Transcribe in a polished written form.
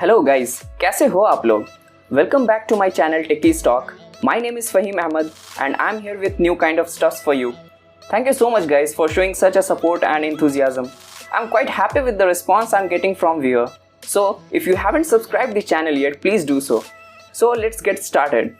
Hello guys, कैसे हो आप लोग? Welcome back to my channel techies talk. My name is Faheem Ahmed and I'm here with new kind of stuffs for you. Thank you so much guys for showing such a support and enthusiasm. I'm quite happy with the response I'm getting from viewer. So if you haven't subscribed the channel yet, please do so. So let's get started.